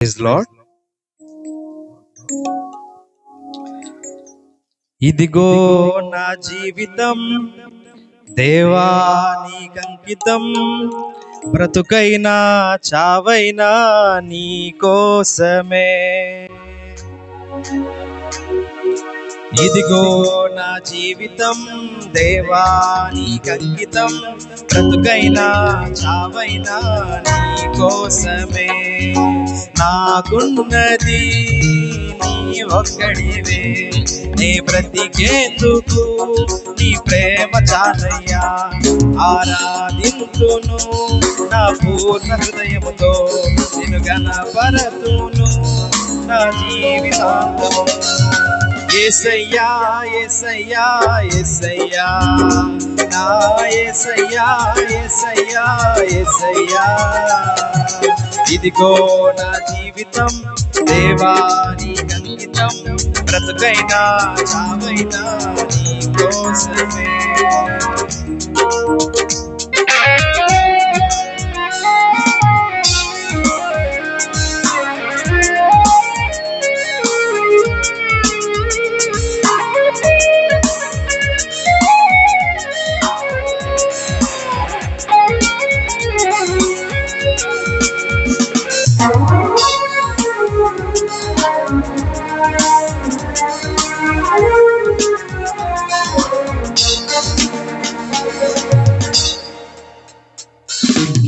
Praise lord. ఇదిగో నా జీవితం దేవా నీకంకితం, బ్రతుకైనా చావైనా నీ కోసమే. ఇదిగో నా జీవితం దేవా నీకంకితం, బ్రతుకైనా చావైనా నీ కోసమే. నాకున్నది నీ ఒక్కడివే, నీ బ్రతికేందుకు నీ ప్రేమ చాలయ్యా. ఆరాధింతును నా పూర్ణ హృదయముతో, నిన్ను గణపరతును నా జీవితాంతము. యేసయ్యా యేసయ్యా యేసయ్యా నా యేసయ్యా యేసయ్యా యేసయ్యా. ఇదిగో నా జీవితం దేవా నీకంకితం, బ్రతుకైనా చావైనా నీ కోసమే.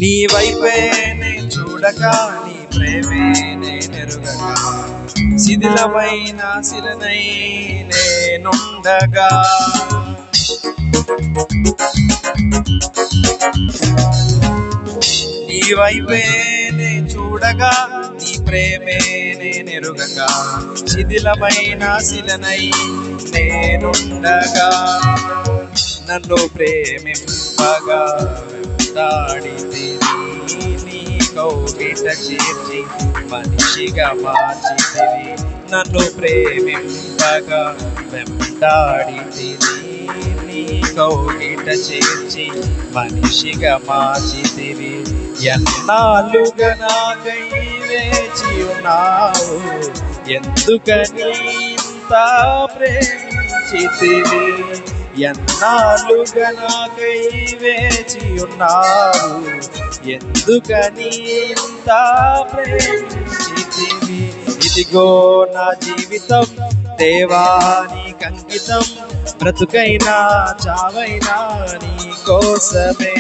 నీ వైపే నే చూడగా, నీ ప్రేమే నేనెరుగగా, శిథిలమైన శిలనై నేనుండగా. నీ వైపే నే చూడగా, నీ ప్రేమే నేనెరుగగా, శిథిలమైన శిలనై నేనుండగా. నన్ను ప్రేమింపగా వెంటాడితివి, నీ కౌగిట చేర్చి మనిషిగా మార్చితివి. నన్ను ప్రేమింపగా వెంటాడితివి, నీ కౌగిట చేర్చి మనిషిగా మార్చితివి. ఎన్నాళ్ళుగా నాకై వేచి ఉన్నావు, ఎందుకని ఇంత ప్రేమించితివి. ఎన్నాళ్ళుగా నాకై వేచి ఉన్నావు, ఎందుకని ఇంత ప్రేమించితివి. ఇదిగో నా జీవితం దేవా నీకంకితం, బ్రతుకైనా చావైనా నీ కోసమే.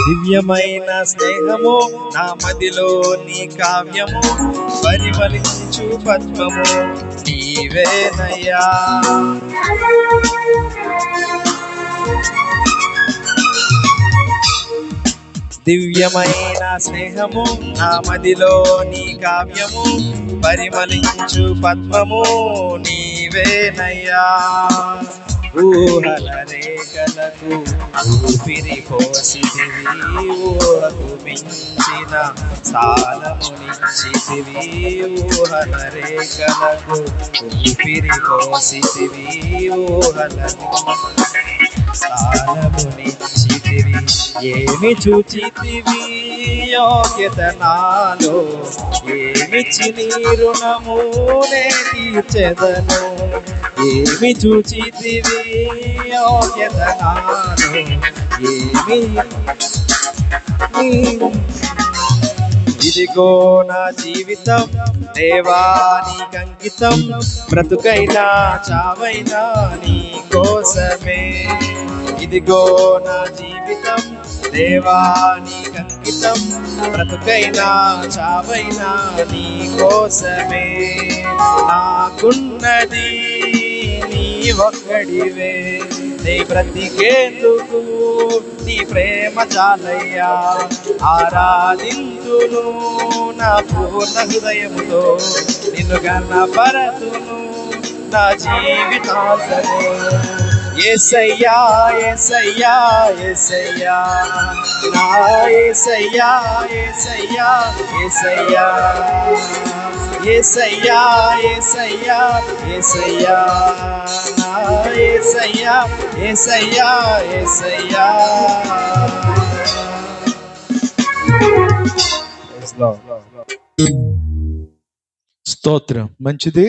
దివ్యమైన స్నేహము నా మదిలో నీ కావ్యము, పరిమళించు పద్మము నీవేనయ్యా. దివ్యమైన స్నేహము నా మదిలో నీ కావ్యము, పరిమళించు పద్మము నీవేనయ్యా. ఊహల రేఖలకు ఊపిరి పోసితివి, ఊహకు మించిన సాలమునిచ్చితివి. ఊహల రేఖలకు ఊపిరి పోసితివి, ఊహలకు సాలమునిచ్చితివి. ఏమి చూచితివి యోగ్యత నాలో, ఏమిచ్చి నీ రుణము నే తీర్చెదను. ఏమి చూచితివి యోగ్యత నాలో, ఏమి. ఇదిగో నా జీవితం దేవా నీకంకితం, బ్రతుకైనా చావైనా నీ కోసమే. ఇదిగో నా జీవితం దేవానికి అంకితం, బ్రతుకైనా చావైనా నీ కోసమే, నాకున్నది నీ ఒక్కడివే, నీ బ్రతికేందుకు నీ ప్రేమ చాలయ్యా, ఆరాధింతును నా పూర్ణ హృదయముతో, నిన్ను గణపరతును నా జీవితాంతము. యేసయ్యా యేసయ్యా యేసయ్యా నా యేసయ్యా యేసయ్యా యేసయ్యా యేసయ్యా యేసయ్యా యేసయ్యా నా యేసయ్యా యేసయ్యా యేసయ్యా. స్తోత్రం. మంచిది.